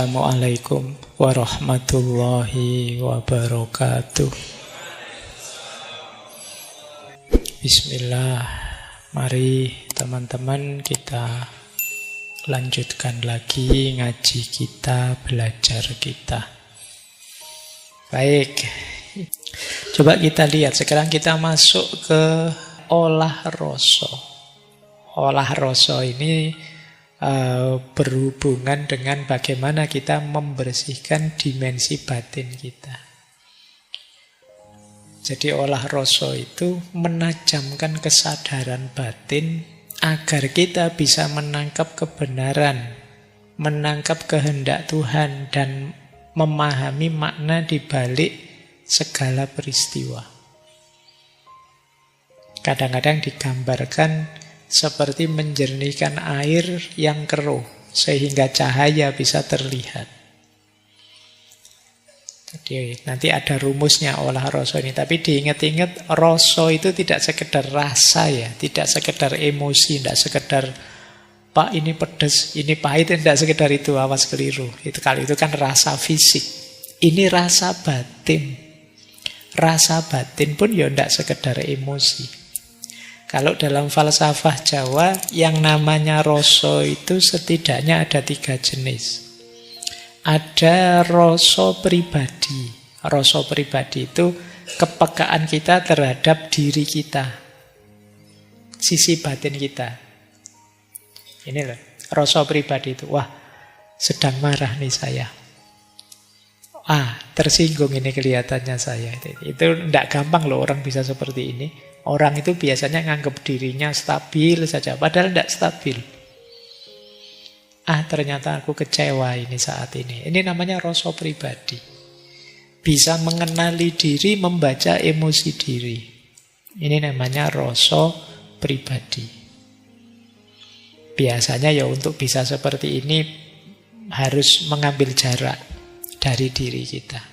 Assalamualaikum warahmatullahi wabarakatuh. Bismillah. Mari teman-teman kita lanjutkan lagi ngaji kita, belajar kita. Baik. Coba kita lihat, sekarang kita masuk ke olah rasa. Olah rasa ini berhubungan dengan bagaimana kita membersihkan dimensi batin kita. Jadi olah rasa itu menajamkan kesadaran batin agar kita bisa menangkap kebenaran, menangkap kehendak Tuhan, dan memahami makna di balik segala peristiwa. Kadang-kadang digambarkan seperti menjernihkan air yang keruh, sehingga cahaya bisa terlihat. Jadi nanti ada rumusnya olah rasa ini. Tapi diingat-ingat, rasa itu tidak sekedar rasa ya, tidak sekedar emosi, tidak sekedar Pak ini pedas, ini pahit, tidak sekedar itu, awas keliru. Kalau itu kan rasa fisik. Ini rasa batin. Rasa batin pun ya tidak sekedar emosi. Kalau dalam falsafah Jawa, yang namanya rasa itu setidaknya ada 3 jenis. Ada rasa pribadi. Rasa pribadi itu kepekaan kita terhadap diri kita, sisi batin kita. Ini loh, rasa pribadi itu. Wah, sedang marah nih saya. Tersinggung ini kelihatannya saya. Itu tidak gampang loh orang bisa seperti ini. Orang itu biasanya nganggap dirinya stabil saja, padahal tidak stabil. Ternyata aku kecewa ini saat ini. Ini namanya rasa pribadi. Bisa mengenali diri, membaca emosi diri. Ini namanya rasa pribadi. Biasanya ya untuk bisa seperti ini harus mengambil jarak dari diri kita.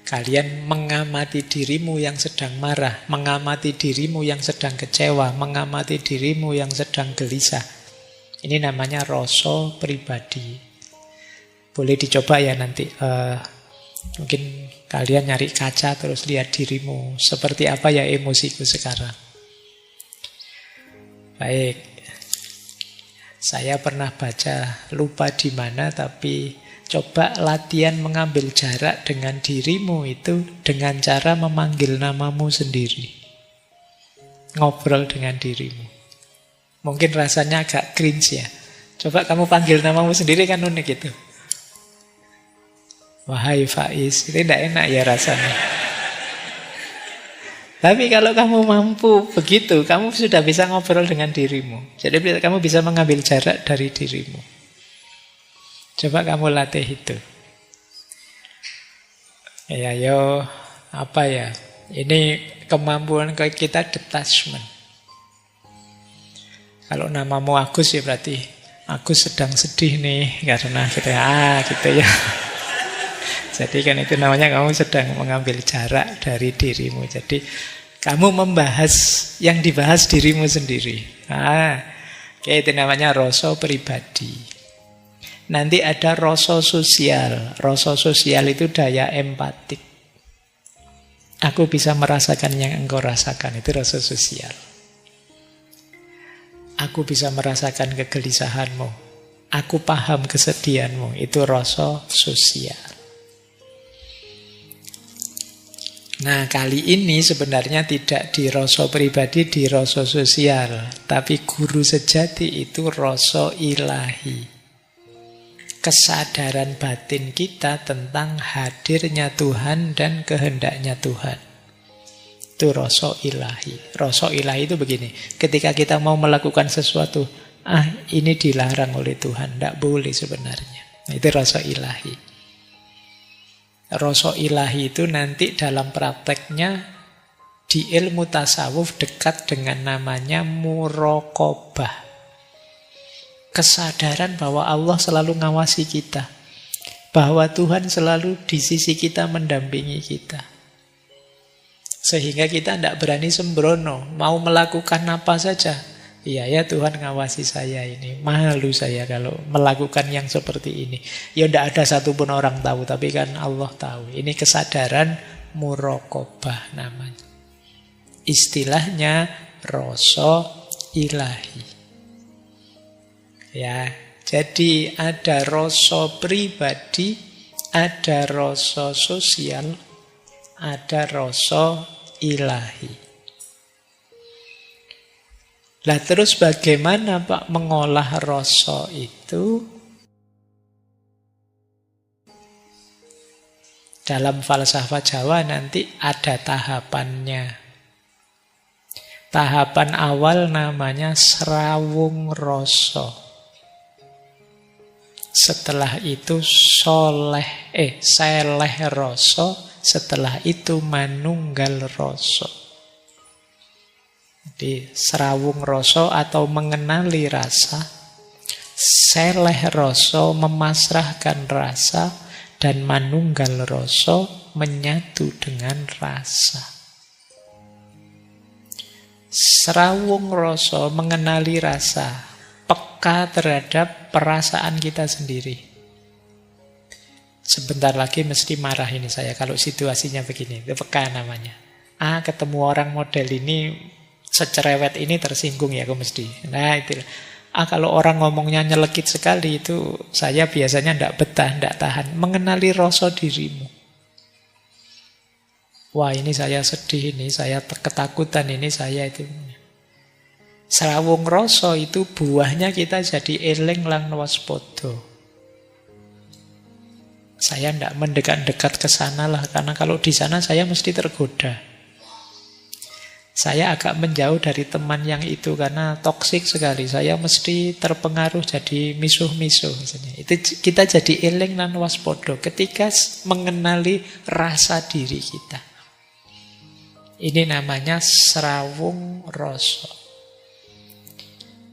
Kalian mengamati dirimu yang sedang marah, mengamati dirimu yang sedang kecewa, mengamati dirimu yang sedang gelisah. Ini namanya rasa pribadi. Boleh dicoba ya nanti. Mungkin kalian nyari kaca terus lihat dirimu. Seperti apa ya emosiku sekarang. Baik. Saya pernah baca, lupa di mana, tapi coba latihan mengambil jarak dengan dirimu itu dengan cara memanggil namamu sendiri. Ngobrol dengan dirimu. Mungkin rasanya agak cringe ya. Coba kamu panggil namamu sendiri, kan unik itu. Wahai Faiz, itu tidak enak ya rasanya. Tapi kalau kamu mampu begitu, kamu sudah bisa ngobrol dengan dirimu. Jadi kamu bisa mengambil jarak dari dirimu. Coba kamu latih itu. Apa ya? Ini kemampuan kita detachment. Kalau namamu Agus ya berarti Agus sedang sedih nih karena gitu ya. Jadi kan itu namanya kamu sedang mengambil jarak dari dirimu. Jadi kamu membahas yang dibahas dirimu sendiri. Itu namanya rasa pribadi. Nanti ada rasa sosial. Rasa sosial itu daya empatik. Aku bisa merasakan yang engkau rasakan. Itu rasa sosial. Aku bisa merasakan kegelisahanmu. Aku paham kesedihanmu. Itu rasa sosial. Nah, kali ini sebenarnya tidak di rasa pribadi, di rasa sosial. Tapi guru sejati itu rasa ilahi. Kesadaran batin kita tentang hadirnya Tuhan dan kehendaknya Tuhan. Itu rasa ilahi. Rasa ilahi itu begini. Ketika kita mau melakukan sesuatu, ini dilarang oleh Tuhan, tidak boleh sebenarnya. Itu rasa ilahi. Rasa ilahi itu nanti dalam prakteknya di ilmu tasawuf dekat dengan namanya muraqabah. Kesadaran bahwa Allah selalu ngawasi kita, bahwa Tuhan selalu di sisi kita mendampingi kita. Sehingga kita tidak berani sembrono, mau melakukan apa saja Iya ya Tuhan ngawasi saya ini. Malu saya kalau melakukan yang seperti ini. Ya tidak ada satupun orang tahu, tapi kan Allah tahu. Ini kesadaran muraqabah namanya. Istilahnya rasa ilahi. Ya, jadi ada rasa pribadi, ada rasa sosial, ada rasa ilahi. Lah terus bagaimana Pak mengolah rasa itu? Dalam falsafah Jawa nanti ada tahapannya. Tahapan awal namanya serawung rasa. Setelah itu seleh rasa. Setelah itu manunggal rasa. Jadi serawung rasa atau mengenali rasa, seleh rasa memasrahkan rasa, dan manunggal rasa menyatu dengan rasa. Serawung rasa mengenali rasa, peka terhadap perasaan kita sendiri. Sebentar lagi mesti marah ini saya kalau situasinya begini, itu peka namanya. Ketemu orang model ini, secerewet ini tersinggung ya aku mesti. Nah itu. Kalau orang ngomongnya nyelekit sekali itu saya biasanya tidak betah, tidak tahan. Mengenali rasa dirimu. Wah ini saya sedih, ini saya ketakutan, ini saya itu. Serawung rasa itu buahnya kita jadi eling lan waspada. Saya tidak mendekat-dekat ke sana lah, karena kalau di sana saya mesti tergoda. Saya agak menjauh dari teman yang itu karena toksik sekali. Saya mesti terpengaruh jadi misuh-misuh. Itu kita jadi eling lan waspada ketika mengenali rasa diri kita. Ini namanya serawung rasa.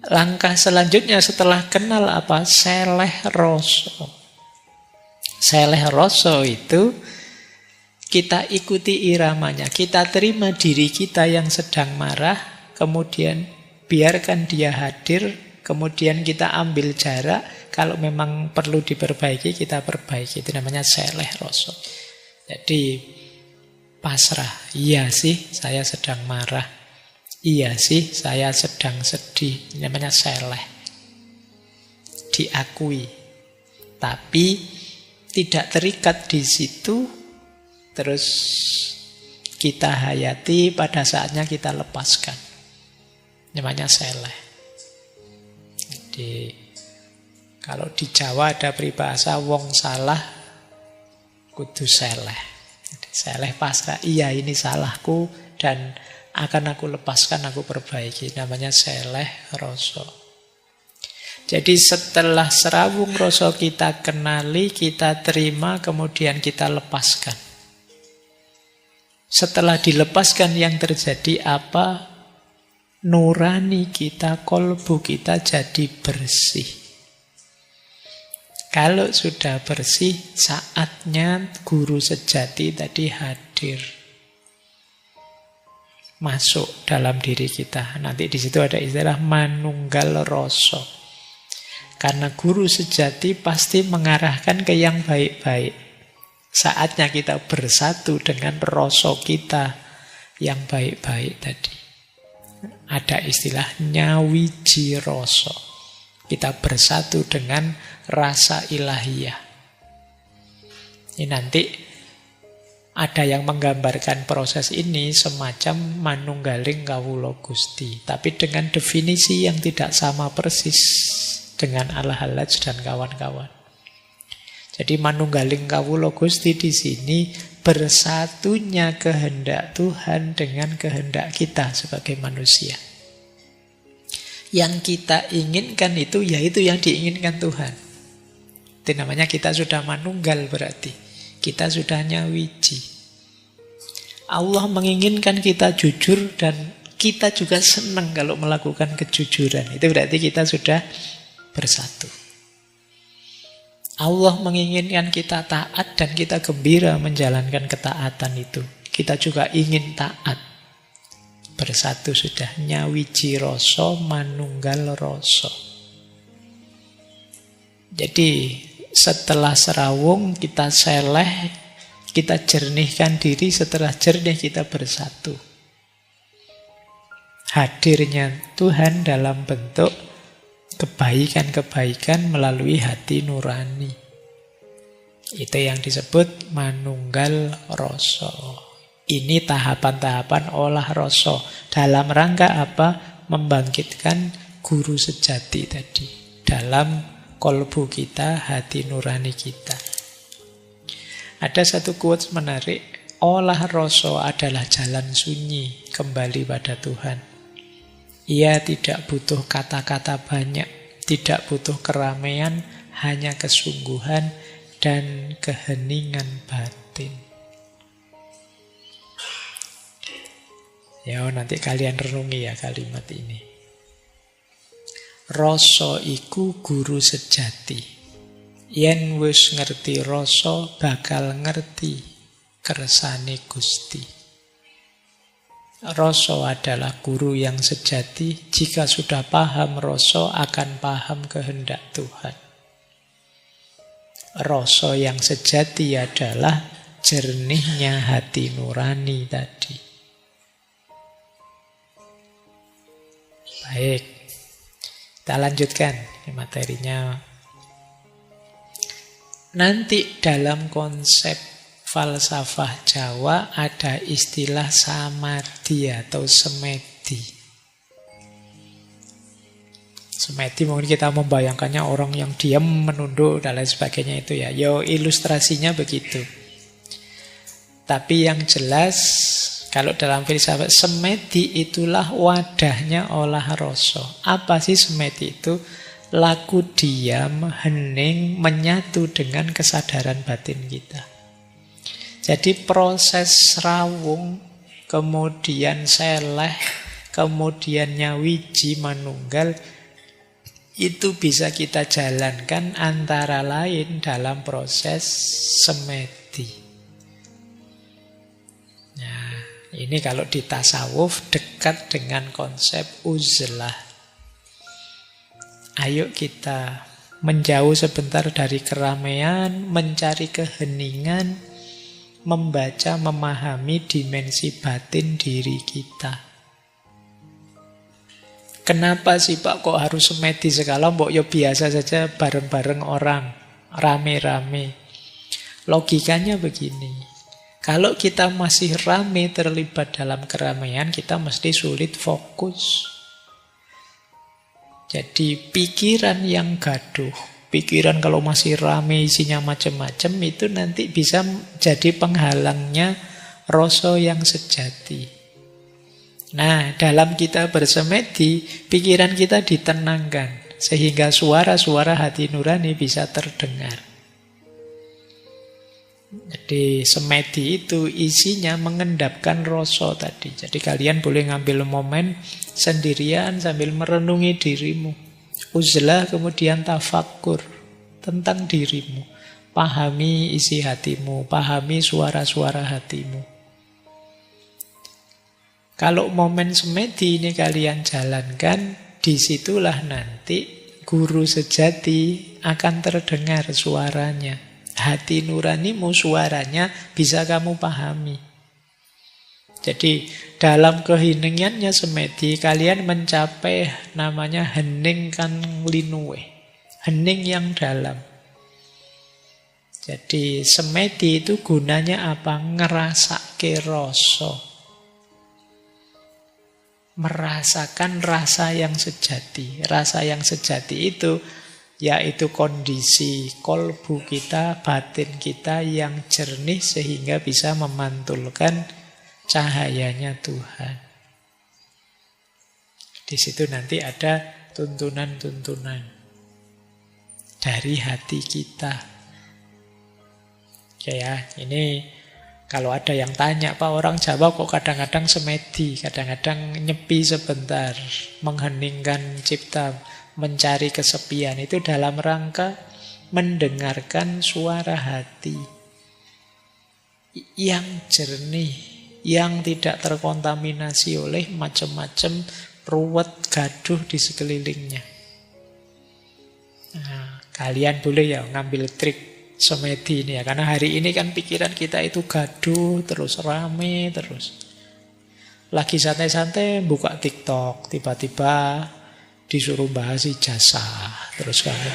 Langkah selanjutnya setelah kenal apa? Seleh rasa. Seleh rasa itu kita ikuti iramanya, kita terima diri kita yang sedang marah, kemudian biarkan dia hadir, kemudian kita ambil jarak, kalau memang perlu diperbaiki, kita perbaiki. Itu namanya seleh rasa. Jadi pasrah, iya sih saya sedang marah, iya sih saya sedang sedih. Ini namanya seleh. Diakui, tapi tidak terikat di situ. Terus kita hayati, pada saatnya kita lepaskan. Namanya seleh. Jadi kalau di Jawa ada peribahasa wong salah kudu seleh. Jadi, seleh pasrah. Iya ini salahku dan akan aku lepaskan, aku perbaiki. Namanya seleh rasa. Jadi setelah serawung rasa kita kenali, kita terima, kemudian kita lepaskan. Setelah dilepaskan yang terjadi apa? Nurani kita, kolbu kita jadi bersih. Kalau sudah bersih, saatnya guru sejati tadi hadir. Masuk dalam diri kita. Nanti di situ ada istilah manunggal rasa. Karena guru sejati pasti mengarahkan ke yang baik-baik. Saatnya kita bersatu dengan rasa kita yang baik-baik tadi. Ada istilah nyawiji rasa. Kita bersatu dengan rasa ilahiyah. Ini nanti ada yang menggambarkan proses ini semacam manunggaling kawula Gusti. Tapi dengan definisi yang tidak sama persis dengan Al-Hallaj dan kawan-kawan. Jadi manunggaling kawula Gusti di sini bersatunya kehendak Tuhan dengan kehendak kita sebagai manusia. Yang kita inginkan itu yaitu yang diinginkan Tuhan. Itu namanya kita sudah manunggal berarti. Kita sudah nyawiji. Allah menginginkan kita jujur dan kita juga senang kalau melakukan kejujuran. Itu berarti kita sudah bersatu. Allah menginginkan kita taat dan kita gembira menjalankan ketaatan itu. Kita juga ingin taat. Bersatu sudah. Nyawiji rasa, manunggal rasa. Jadi setelah serawung kita seleh, kita jernihkan diri, setelah jernih kita bersatu. Hadirnya Tuhan dalam bentuk kebaikan-kebaikan melalui hati nurani. Itu yang disebut manunggal rasa. Ini tahapan-tahapan olah rasa. Dalam rangka apa? Membangkitkan guru sejati tadi. Dalam kolbu kita, hati nurani kita. Ada satu quotes menarik. Olah rasa adalah jalan sunyi kembali pada Tuhan. Ia tidak butuh kata-kata banyak, tidak butuh keramaian, hanya kesungguhan dan keheningan batin. Ya, nanti kalian renungi ya kalimat ini. Rasa iku guru sejati. Yen wis ngerti rasa, bakal ngerti kersane Gusti. Rasa adalah guru yang sejati. Jika sudah paham rasa, akan paham kehendak Tuhan. Rasa yang sejati adalah jernihnya hati nurani tadi. Baik, kita lanjutkan materinya. Nanti dalam konsep falsafah Jawa ada istilah samadhi atau semedi. Semedi mungkin kita membayangkannya orang yang diam, menunduk, dan lain sebagainya itu ya. Yo, ilustrasinya begitu. Tapi yang jelas, kalau dalam filsafat, semedi itulah wadahnya olah rasa. Apa sih semedi itu? Laku diam, hening, menyatu dengan kesadaran batin kita. Jadi proses rawung, kemudian seleh, kemudian nyawiji manunggal, itu bisa kita jalankan antara lain dalam proses semedi. Nah, ini kalau di tasawuf dekat dengan konsep uzlah. Ayo kita menjauh sebentar dari keramaian, mencari keheningan, membaca, memahami dimensi batin diri kita. Kenapa sih Pak kok harus semedi segala? Mbok ya biasa saja bareng-bareng orang, rame-rame. Logikanya begini. Kalau kita masih rame terlibat dalam keramaian, kita mesti sulit fokus. Jadi pikiran yang gaduh, pikiran kalau masih rame isinya macam-macam, itu nanti bisa jadi penghalangnya rasa yang sejati. Nah, dalam kita bersemedi, pikiran kita ditenangkan, sehingga suara-suara hati nurani bisa terdengar. Jadi semedi itu isinya mengendapkan rasa tadi. Jadi kalian boleh ngambil momen sendirian sambil merenungi dirimu. Uzlah kemudian tafakkur tentang dirimu. Pahami isi hatimu, pahami suara-suara hatimu. Kalau momen semedi ini kalian jalankan, disitulah nanti guru sejati akan terdengar suaranya. Hati nuranimu suaranya bisa kamu pahami. Jadi dalam keheningannya semedi, kalian mencapai namanya hening kan linuwe. Hening yang dalam. Jadi semedi itu gunanya apa? Ngerasake rasa. Merasakan rasa yang sejati. Rasa yang sejati itu yaitu kondisi kolbu kita, batin kita yang jernih sehingga bisa memantulkan cahayanya Tuhan. Di situ nanti ada tuntunan-tuntunan dari hati kita. Oke ya, ini kalau ada yang tanya, Pak, orang Jawa kok kadang-kadang semedi, kadang-kadang nyepi sebentar, mengheningkan cipta, mencari kesepian. Itu dalam rangka mendengarkan suara hati yang jernih, yang tidak terkontaminasi oleh macam-macam ruwet gaduh di sekelilingnya. Nah, kalian boleh ya ngambil trik semedi ini ya, karena hari ini kan pikiran kita itu gaduh terus, rame terus. Lagi santai-santai buka TikTok, tiba-tiba disuruh bahas ijazah, terus kamu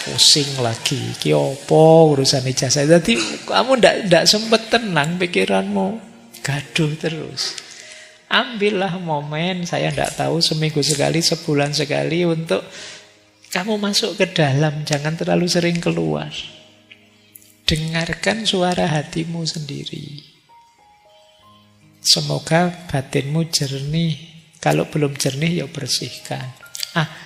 pusing lagi, ki opo urusan ijazah. Jadi kamu ndak sempet tenang, pikiranmu gaduh terus. Ambillah momen, saya ndak tahu, seminggu sekali, sebulan sekali, untuk kamu masuk ke dalam, jangan terlalu sering keluar. Dengarkan suara hatimu sendiri. Semoga batinmu jernih. Kalau belum jernih ya bersihkan.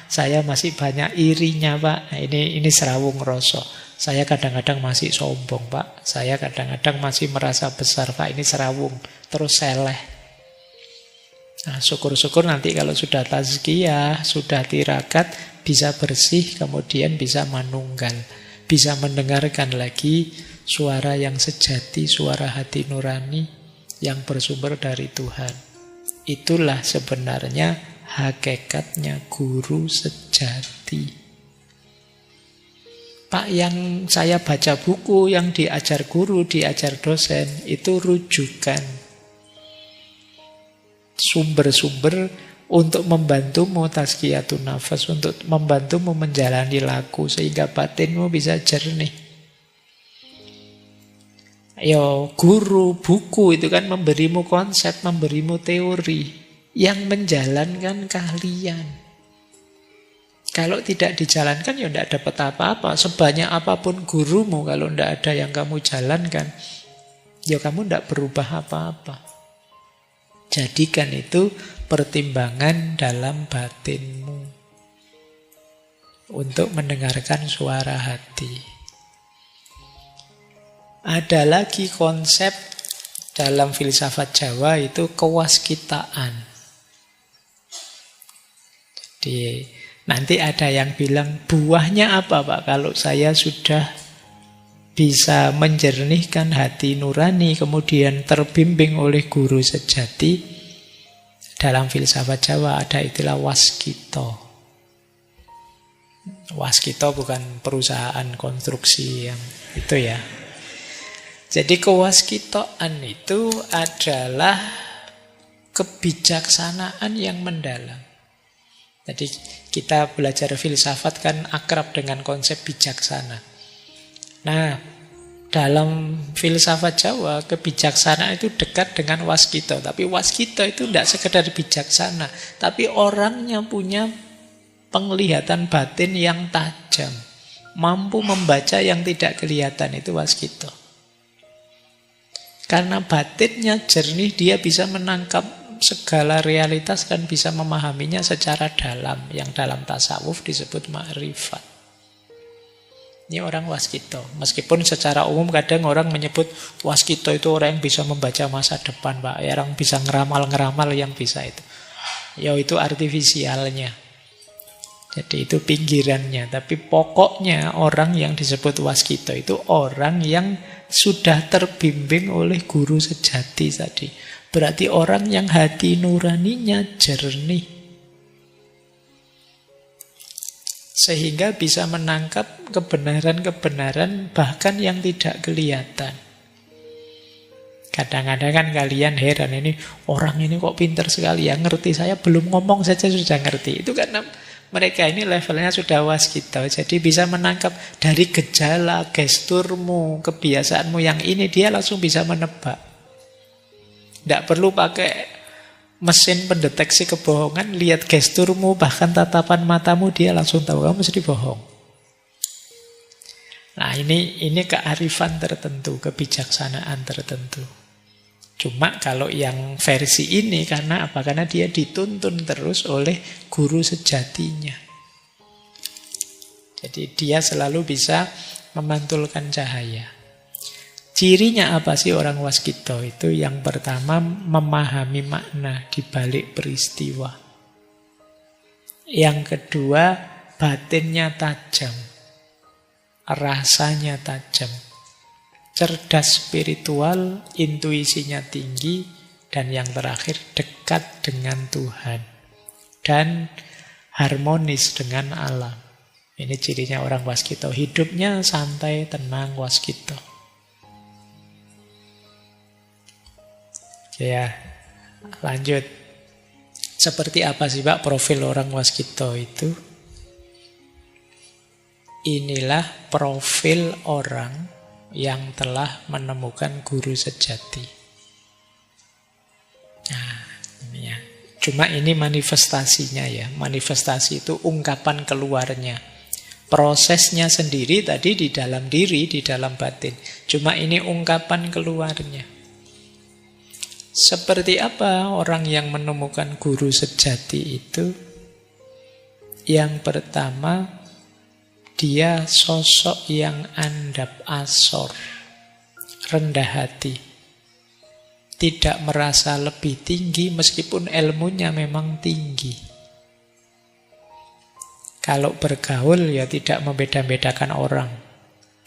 Saya masih banyak irinya, Pak. Nah, ini serawung rasa. Saya kadang-kadang masih sombong, Pak. Saya kadang-kadang masih merasa besar, Pak. Ini serawung. Terus seleh. Nah, syukur-syukur nanti kalau sudah tazkiyah, sudah tirakat, bisa bersih, kemudian bisa manunggal. Bisa mendengarkan lagi suara yang sejati, suara hati nurani yang bersumber dari Tuhan. Itulah sebenarnya hakikatnya guru sejati. Pak, yang saya baca buku, yang diajar guru, diajar dosen, itu rujukan. Sumber-sumber untuk membantumu tazkiyatun nafas, untuk membantumu menjalani laku, sehingga batinmu bisa jernih. Guru, buku itu kan memberimu konsep, memberimu teori. Yang menjalankan kalian. Kalau tidak dijalankan ya tidak dapat apa-apa. Sebanyak apapun gurumu, kalau tidak ada yang kamu jalankan, ya kamu tidak berubah apa-apa. Jadikan itu pertimbangan dalam batinmu untuk mendengarkan suara hati. Ada lagi konsep dalam filsafat Jawa, itu kewaskitaan. Nanti ada yang bilang, buahnya apa, Pak, kalau saya sudah bisa menjernihkan hati nurani, kemudian terbimbing oleh guru sejati. Dalam filsafat Jawa ada istilah waskito. Waskito bukan perusahaan konstruksi yang itu ya. Jadi kewaskitoan itu adalah kebijaksanaan yang mendalam. Jadi kita belajar filsafat kan akrab dengan konsep bijaksana. Nah, dalam filsafat Jawa, kebijaksanaan itu dekat dengan waskito. Tapi waskito itu tidak sekedar bijaksana, tapi orangnya punya penglihatan batin yang tajam. Mampu membaca yang tidak kelihatan, itu waskito. Karena batinnya jernih, dia bisa menangkap segala realitas dan bisa memahaminya secara dalam, yang dalam tasawuf disebut ma'rifat. Ini orang waskito. Meskipun secara umum kadang orang menyebut waskito itu orang yang bisa membaca masa depan, Pak. Orang bisa ngeramal-ngeramal yang bisa itu. Ya itu artifisialnya. Jadi itu pinggirannya. Tapi pokoknya orang yang disebut waskito itu orang yang sudah terbimbing oleh guru sejati tadi. Berarti orang yang hati nuraninya jernih. Sehingga bisa menangkap kebenaran-kebenaran bahkan yang tidak kelihatan. Kadang-kadang kan kalian heran, ini orang ini kok pintar sekali ya, ngerti, saya belum ngomong saja sudah ngerti. Itu karena mereka ini levelnya sudah waskito. Jadi bisa menangkap dari gejala, gesturmu, kebiasaanmu yang ini, dia langsung bisa menebak. Tidak perlu pakai mesin pendeteksi kebohongan, lihat gesturmu, bahkan tatapan matamu, dia langsung tahu kamu mesti bohong. Nah, ini kearifan tertentu, kebijaksanaan tertentu. Cuma kalau yang versi ini, karena apa? Karena dia dituntun terus oleh guru sejatinya. Jadi dia selalu bisa memantulkan cahaya. Cirinya apa sih orang waskito itu? Yang pertama, memahami makna di balik peristiwa. Yang kedua, batinnya tajam. Rasanya tajam. cerdas spiritual, intuisinya tinggi, dan yang terakhir dekat dengan Tuhan. Dan harmonis dengan alam. Ini cirinya orang waskita. Hidupnya santai, tenang, waskita. Ya, lanjut. Seperti apa sih Pak profil orang waskita itu? Inilah profil orang yang telah menemukan guru sejati. Nah, ini ya. Cuma ini manifestasinya ya. Manifestasi itu ungkapan keluarnya. Prosesnya sendiri tadi di dalam diri, di dalam batin. Cuma ini ungkapan keluarnya. Seperti apa orang yang menemukan guru sejati itu? Yang pertama, dia sosok yang andap asor, rendah hati. Tidak merasa lebih tinggi meskipun ilmunya memang tinggi. Kalau bergaul ya tidak membeda-bedakan orang.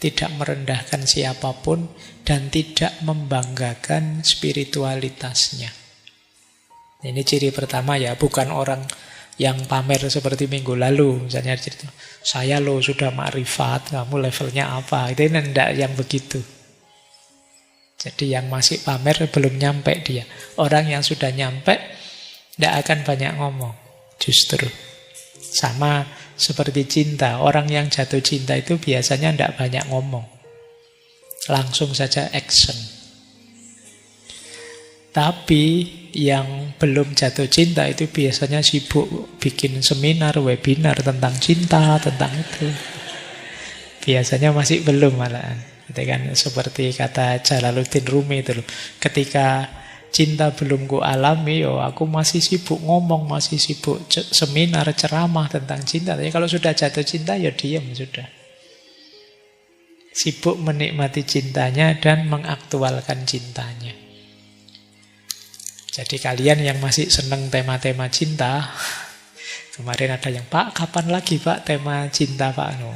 Tidak merendahkan siapapun dan tidak membanggakan spiritualitasnya. Ini ciri pertama ya, bukan orang yang pamer seperti minggu lalu. Misalnya cerita, saya loh sudah makrifat, kamu levelnya apa? Itu tidak yang begitu. Jadi yang masih pamer belum nyampe dia. Orang yang sudah nyampe tidak akan banyak ngomong. Justru sama seperti cinta. Orang yang jatuh cinta itu biasanya tidak banyak ngomong. Langsung saja action. Tapi yang belum jatuh cinta itu biasanya sibuk bikin seminar, webinar tentang cinta, tentang itu. Biasanya masih belum malahan. Itu kan seperti kata Jalaluddin Rumi itu loh. Ketika cinta belum ku alami, aku masih sibuk ngomong, masih sibuk seminar, ceramah tentang cinta. Tapi kalau sudah jatuh cinta, ya diam sudah. Sibuk menikmati cintanya dan mengaktualkan cintanya. Jadi kalian yang masih seneng tema-tema cinta, kemarin ada yang, Pak, kapan lagi Pak tema cinta Pak? No.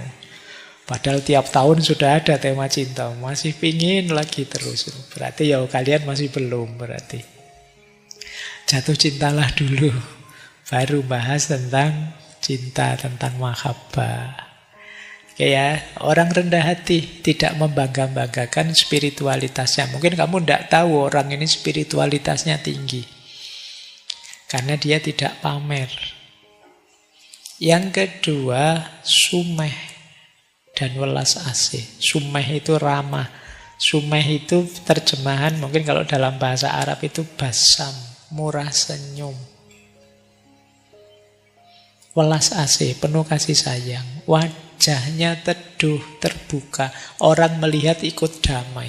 Padahal tiap tahun sudah ada tema cinta, masih pingin lagi terus. Berarti ya kalian masih belum berarti. Jatuh cintalah dulu, baru bahas tentang cinta, tentang mahabbah. Oke ya, orang rendah hati, tidak membangga-banggakan spiritualitasnya. Mungkin kamu tidak tahu orang ini spiritualitasnya tinggi. Karena dia tidak pamer. Yang kedua, sumeh dan welas asih. Sumeh itu ramah. Sumeh itu terjemahan mungkin kalau dalam bahasa Arab itu basam, murah senyum. Welas asih, penuh kasih sayang. Wajahnya teduh, terbuka. Orang melihat ikut damai.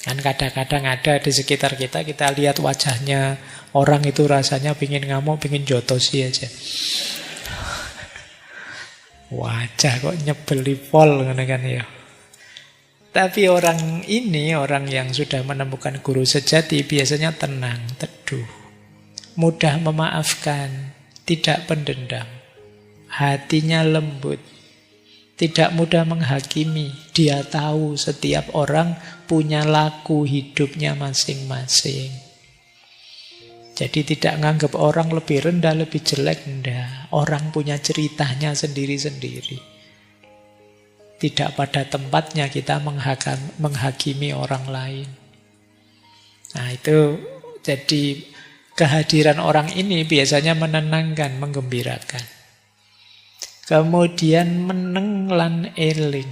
Kan kadang-kadang ada di sekitar kita, kita lihat wajahnya orang itu rasanya pingin ngamuk, pingin jotosi aja. Wajah kok nyebeli pol kan ya. Tapi orang ini, orang yang sudah menemukan guru sejati biasanya tenang, teduh, mudah memaafkan, tidak pendendam, hatinya lembut, tidak mudah menghakimi. Dia tahu setiap orang punya laku hidupnya masing-masing. Jadi tidak menganggap orang lebih rendah, lebih jelek, enggak. Orang punya ceritanya sendiri-sendiri. Tidak pada tempatnya kita menghakimi orang lain. Nah itu jadi kehadiran orang ini biasanya menenangkan, menggembirakan. Kemudian meneng lan eling.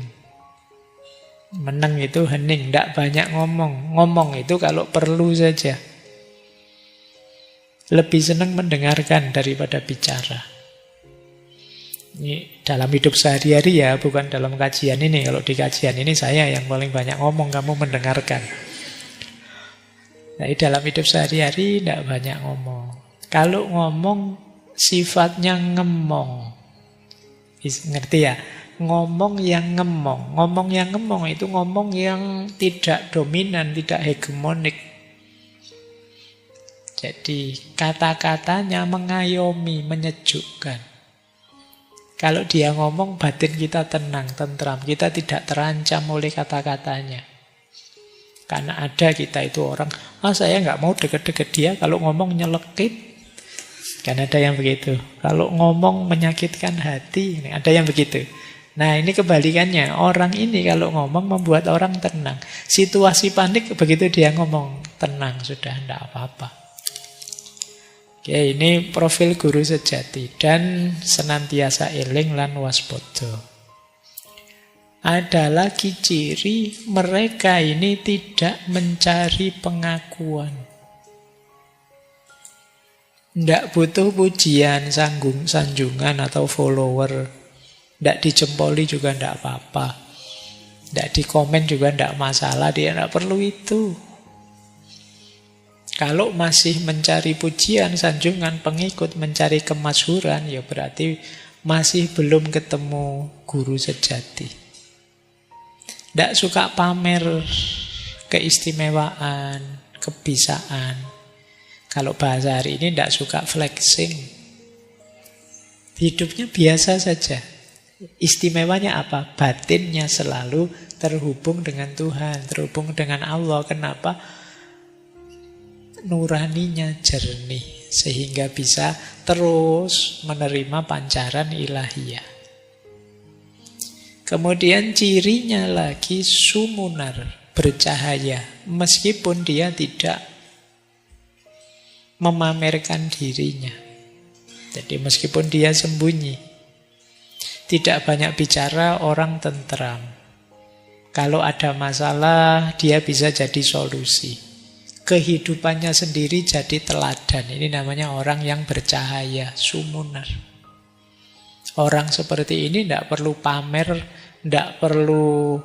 Meneng itu hening, tidak banyak ngomong. Ngomong itu kalau perlu saja. Lebih senang mendengarkan daripada bicara. Ini dalam hidup sehari-hari ya, bukan dalam kajian ini. Kalau di kajian ini saya yang paling banyak ngomong, kamu mendengarkan. Nah, dalam hidup sehari-hari tidak banyak ngomong. Kalau ngomong sifatnya ngemong. Ngerti ya? Ngomong yang ngemong. Ngomong yang ngemong itu ngomong yang tidak dominan, tidak hegemonik. Jadi kata-katanya mengayomi, menyejukkan. Kalau dia ngomong, batin kita tenang, tentram. Kita tidak terancam oleh kata-katanya. Karena ada kita itu orang, saya nggak mau deket-deket dia, kalau ngomong nyelekit. Kan ada yang begitu. Kalau ngomong menyakitkan hati, ada yang begitu. Nah, ini kebalikannya. Orang ini kalau ngomong membuat orang tenang. Situasi panik, begitu dia ngomong, tenang, sudah, tidak apa-apa. Oke, ini profil guru sejati. Dan senantiasa eling lan waspada. Ada lagi ciri mereka ini tidak mencari pengakuan. Tidak butuh pujian, sanjungan atau follower. Tidak dijempoli juga tidak apa-apa. Tidak dikomen juga tidak masalah. Dia tidak perlu itu. Kalau masih mencari pujian, sanjungan, pengikut, mencari kemasyhuran, ya berarti masih belum ketemu guru sejati. Tidak suka pamer keistimewaan, kebisaan. Kalau bahasa hari ini tidak suka flexing. Hidupnya biasa saja. Istimewanya apa? Batinnya selalu terhubung dengan Tuhan, terhubung dengan Allah. Kenapa? Nuraninya jernih, sehingga bisa terus menerima pancaran ilahiyah. Kemudian cirinya lagi sumunar, bercahaya, meskipun dia tidak memamerkan dirinya. Jadi meskipun dia sembunyi, tidak banyak bicara, orang tentram. Kalau ada masalah, dia bisa jadi solusi. Kehidupannya sendiri jadi teladan. Ini namanya orang yang bercahaya, sumunar. Orang seperti ini tidak perlu pamer, tidak perlu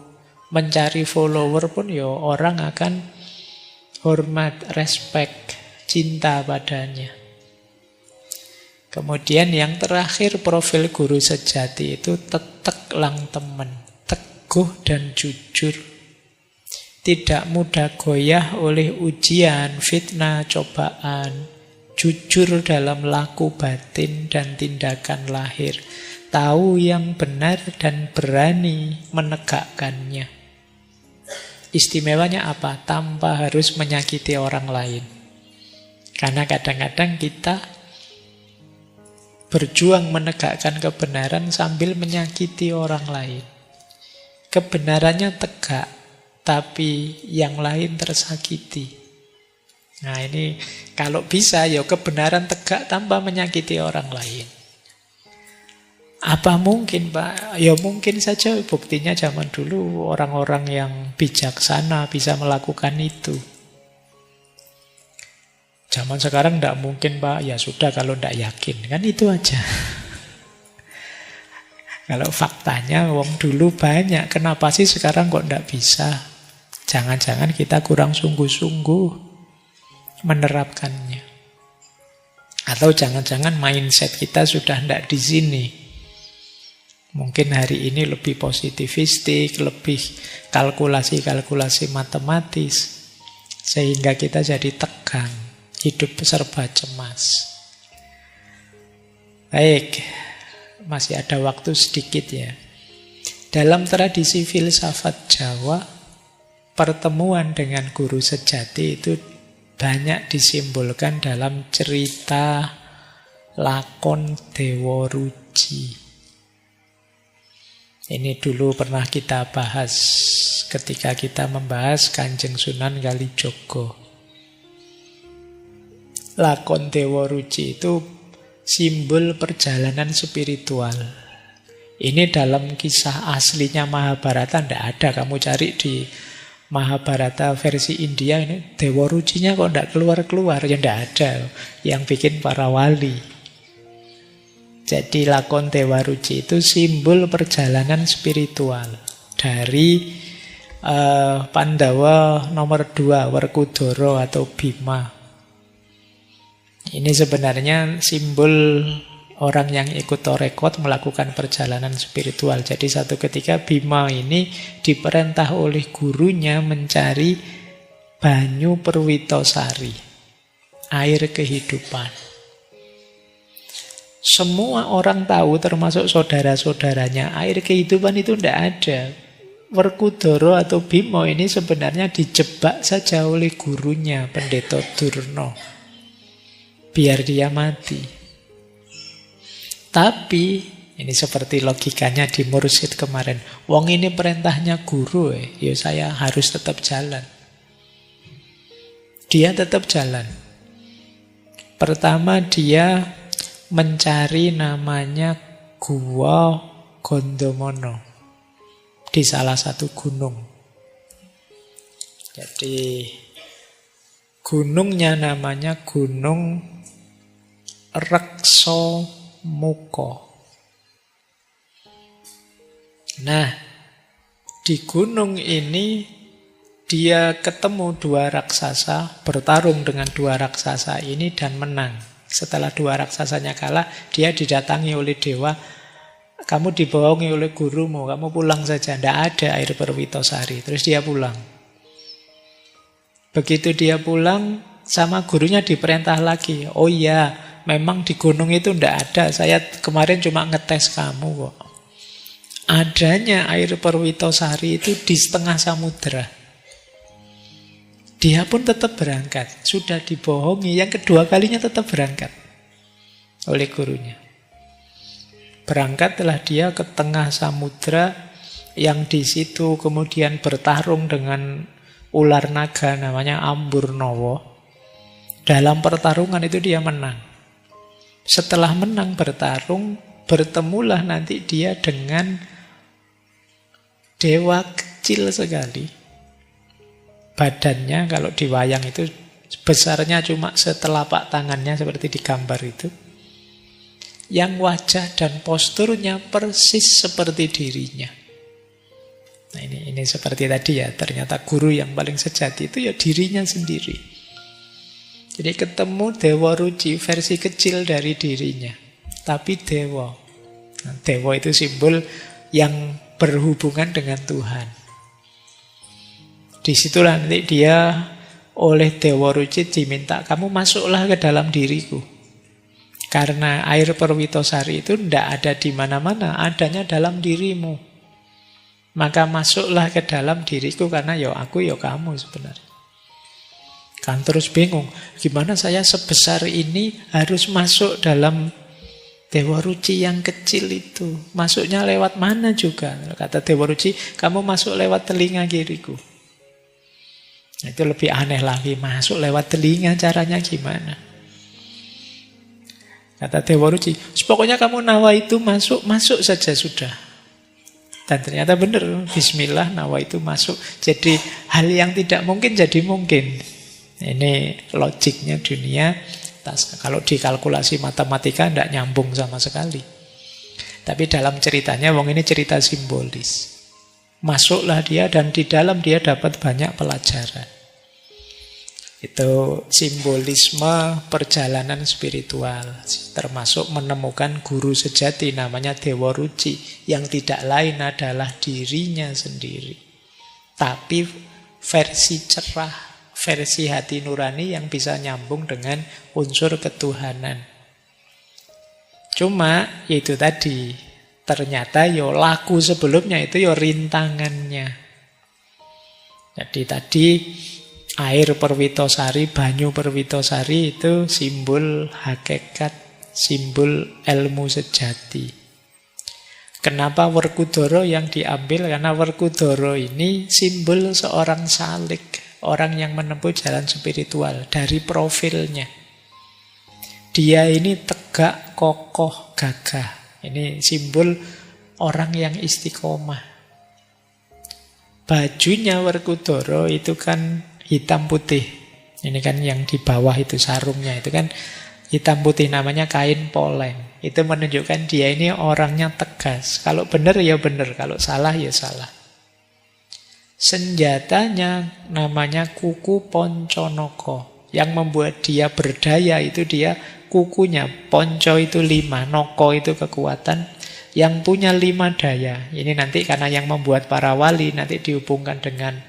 mencari follower pun ya orang akan hormat, respect, cinta padanya. Kemudian yang terakhir profil guru sejati itu tetek lang temen, teguh dan jujur. Tidak mudah goyah oleh ujian, fitnah, cobaan. Jujur dalam laku batin dan tindakan lahir. Tahu yang benar dan berani menegakkannya. Istimewanya apa? Tanpa harus menyakiti orang lain. Karena kadang-kadang kita berjuang menegakkan kebenaran sambil menyakiti orang lain. Kebenarannya tegak, tapi yang lain tersakiti. Nah ini kalau bisa ya kebenaran tegak tanpa menyakiti orang lain. Apa mungkin Pak? Ya mungkin saja, buktinya zaman dulu orang-orang yang bijaksana bisa melakukan itu. Zaman sekarang tidak mungkin Pak, ya sudah kalau tidak yakin, kan itu aja. Kalau faktanya wong dulu banyak, kenapa sih sekarang kok tidak bisa? Jangan-jangan kita kurang sungguh-sungguh menerapkannya. Atau jangan-jangan mindset kita sudah tidak di sini. Mungkin hari ini lebih positivistik, lebih kalkulasi-kalkulasi matematis. Sehingga kita jadi tegang, hidup serba cemas. Baik, masih ada waktu sedikit ya. Dalam tradisi filsafat Jawa, pertemuan dengan guru sejati itu banyak disimbolkan dalam cerita lakon Dewa Ruci. Ini dulu pernah kita bahas ketika kita membahas Kanjeng Sunan Kalijogo. Lakon Dewa Ruci itu simbol perjalanan spiritual. Ini dalam kisah aslinya Mahabharata tidak ada. Kamu cari di Mahabharata versi India ini Dewa Rucinya kok tidak keluar-keluar. Ya tidak ada. Yang bikin para wali. Jadi lakon Dewa Ruci itu simbol perjalanan spiritual. Dari Pandawa nomor 2 Werkudara atau Bima. Ini sebenarnya simbol orang yang ikut torekot melakukan perjalanan spiritual. Jadi satu ketika Bima ini diperintah oleh gurunya mencari banyu Perwitosari, air kehidupan. Semua orang tahu, termasuk saudara-saudaranya, air kehidupan itu tidak ada. Werkudara atau Bima ini sebenarnya dijebak saja oleh gurunya, Pendeta Durna, biar dia mati. Tapi ini seperti logikanya di Mursyid kemarin. Wong ini perintahnya guru, ya saya harus tetap jalan. Dia tetap jalan. Pertama dia mencari namanya Gua Gondomono di salah satu gunung. Jadi gunungnya namanya Gunung Rekso Muko. Nah, di gunung ini dia ketemu dua raksasa, bertarung dengan dua raksasa ini dan menang. Setelah dua raksasanya kalah, dia didatangi oleh dewa. Kamu dibohongi oleh gurumu, kamu pulang saja. Tidak ada air Perwitosari. Terus dia pulang. Begitu dia pulang, sama gurunya diperintah lagi. Oh iya, memang di gunung itu tidak ada. Saya kemarin cuma ngetes kamu kok. Adanya air Perwitosari itu di setengah samudera. Dia pun tetap berangkat. Sudah dibohongi, yang kedua kalinya tetap berangkat oleh gurunya. Berangkatlah dia ke tengah samudera, yang di situ kemudian bertarung dengan ular naga namanya Amburnowo. Dalam pertarungan itu dia menang. Setelah menang bertarung, bertemulah nanti dia dengan dewa kecil sekali. Badannya kalau di wayang itu besarnya cuma setelapak tangannya seperti di gambar itu. Yang wajah dan posturnya persis seperti dirinya. Nah ini seperti tadi ya, ternyata guru yang paling sejati itu ya dirinya sendiri. Jadi ketemu Dewa Ruci versi kecil dari dirinya. Tapi dewa. Nah, dewa itu simbol yang berhubungan dengan Tuhan. Disitulah nanti dia oleh Dewa Ruci diminta, kamu masuklah ke dalam diriku. Karena air Perwitosari itu tidak ada di mana-mana, adanya dalam dirimu. Maka masuklah ke dalam diriku, karena ya aku ya kamu sebenarnya. Kan terus bingung, gimana saya sebesar ini harus masuk dalam Dewa Ruci yang kecil itu. Masuknya lewat mana juga? Kata Dewa Ruci, kamu masuk lewat telinga kiriku. Itu lebih aneh lagi, masuk lewat telinga caranya gimana? Kata Dewa Ruci, pokoknya kamu nawa itu masuk saja sudah. Dan ternyata benar, bismillah nawa itu masuk. Jadi hal yang tidak mungkin jadi mungkin. Ini logiknya dunia. Kalau dikalkulasi matematika tidak nyambung sama sekali. Tapi dalam ceritanya, wong ini cerita simbolis. Masuklah dia dan di dalam dia dapat banyak pelajaran. Itu simbolisme perjalanan spiritual. Termasuk menemukan guru sejati namanya Dewa Ruci. Yang tidak lain adalah dirinya sendiri. Tapi versi cerah, versi hati nurani yang bisa nyambung dengan unsur ketuhanan. Cuma itu tadi, ternyata yo laku sebelumnya itu yo rintangannya. Jadi tadi air Perwitosari, banyu Perwitosari itu simbol hakikat, simbol ilmu sejati. Kenapa Werkudara yang diambil? Karena Werkudara ini simbol seorang salik, orang yang menempuh jalan spiritual dari profilnya. Dia ini tegak, kokoh, gagah. Ini simbol orang yang istiqomah. Bajunya Werkudara itu kan hitam putih. Ini kan yang di bawah itu sarungnya. Itu kan hitam putih, namanya kain poleng. Itu menunjukkan dia ini orangnya tegas. Kalau benar ya benar, kalau salah ya salah. Senjatanya namanya kuku Ponconoko. Yang membuat dia berdaya itu dia kukunya. Ponco itu 5, noko itu kekuatan. Yang punya 5 daya. Ini nanti karena yang membuat para wali nanti dihubungkan dengan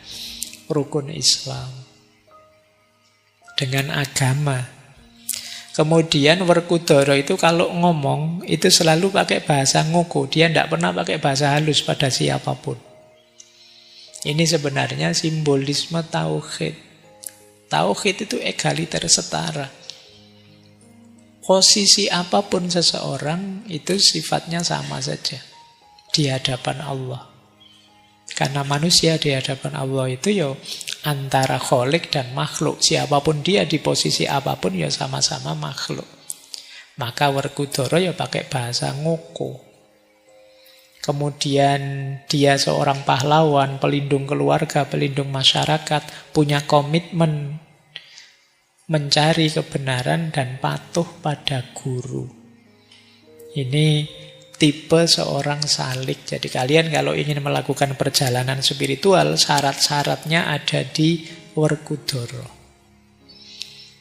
rukun Islam. Dengan agama. Kemudian Werkudara itu kalau ngomong itu selalu pakai bahasa ngoko. Dia tidak pernah pakai bahasa halus pada siapapun. Ini sebenarnya simbolisme tauhid. Tauhid itu egaliter, setara. Posisi apapun seseorang itu sifatnya sama saja di hadapan Allah. Karena manusia di hadapan Allah itu ya antara kholik dan makhluk. Siapapun dia di posisi apapun ya sama-sama makhluk. Maka Werkudara ya pakai bahasa ngoko. Kemudian dia seorang pahlawan, pelindung keluarga, pelindung masyarakat, punya komitmen mencari kebenaran dan patuh pada guru. Ini tipe seorang salik. Jadi kalian kalau ingin melakukan perjalanan spiritual, syarat-syaratnya ada di Werkudara.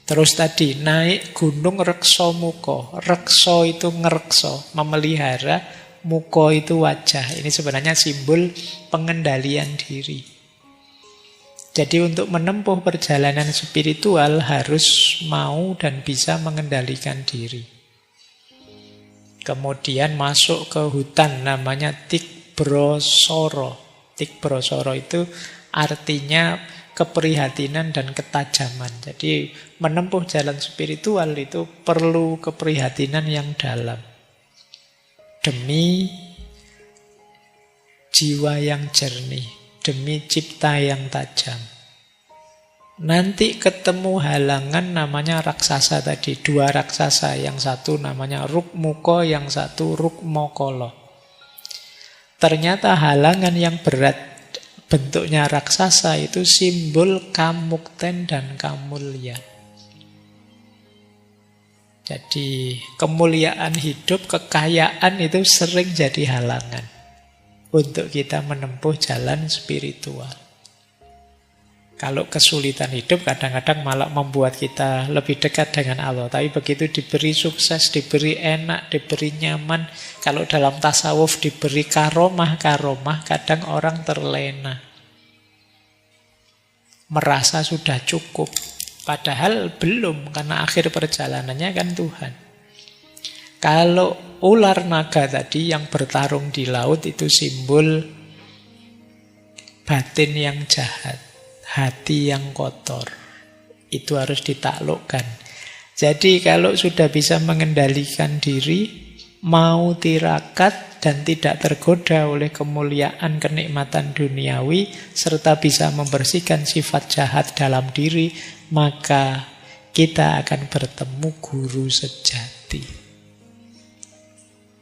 Terus tadi naik gunung Rekso Muko. Rekso itu ngerekso, memelihara. Muko itu wajah. Ini sebenarnya simbol pengendalian diri. Jadi untuk menempuh perjalanan spiritual harus mau dan bisa mengendalikan diri. Kemudian masuk ke hutan namanya Tikbrosoro. Tikbrosoro itu artinya keprihatinan dan ketajaman. Jadi menempuh jalan spiritual itu perlu keprihatinan yang dalam. Demi jiwa yang jernih, demi cipta yang tajam. Nanti ketemu halangan namanya raksasa tadi. Dua raksasa, yang satu namanya Rukmuko, yang satu Rukmokolo. Ternyata halangan yang berat bentuknya raksasa itu simbol Kamukten dan Kamulya. Jadi kemuliaan hidup, kekayaan itu sering jadi halangan untuk kita menempuh jalan spiritual. Kalau kesulitan hidup kadang-kadang malah membuat kita lebih dekat dengan Allah. Tapi begitu diberi sukses, diberi enak, diberi nyaman, kalau dalam tasawuf diberi karomah-karomah, kadang orang terlena. Merasa sudah cukup. Padahal belum, karena akhir perjalanannya kan Tuhan. Kalau ular naga tadi yang bertarung di laut itu simbol batin yang jahat. Hati yang kotor. Itu harus ditaklukkan. Jadi kalau sudah bisa mengendalikan diri, mau tirakat dan tidak tergoda oleh kemuliaan kenikmatan duniawi, serta bisa membersihkan sifat jahat dalam diri, maka kita akan bertemu guru sejati.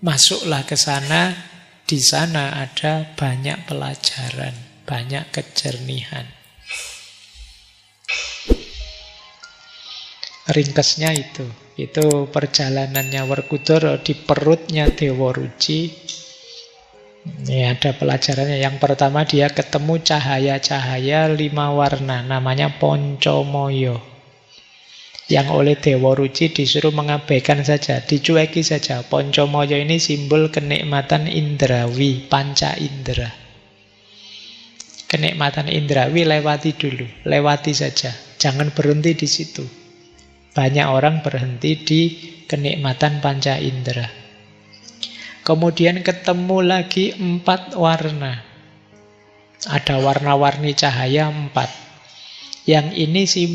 Masuklah ke sana, di sana ada banyak pelajaran, banyak kejernihan. Ringkesnya itu perjalanannya Werkudara di perutnya Dewa Ruci. Ini ada pelajarannya. Yang pertama dia ketemu cahaya-cahaya 5 warna, namanya Poncomoyo, yang oleh Dewa Ruci disuruh mengabaikan saja, dicueki saja. Poncomoyo ini simbol kenikmatan indrawi, panca indera. Kenikmatan indrawi lewati dulu, lewati saja, jangan berhenti di situ. Banyak orang berhenti di kenikmatan panca indera. Kemudian ketemu lagi 4 warna. Ada warna-warni cahaya 4. Yang ini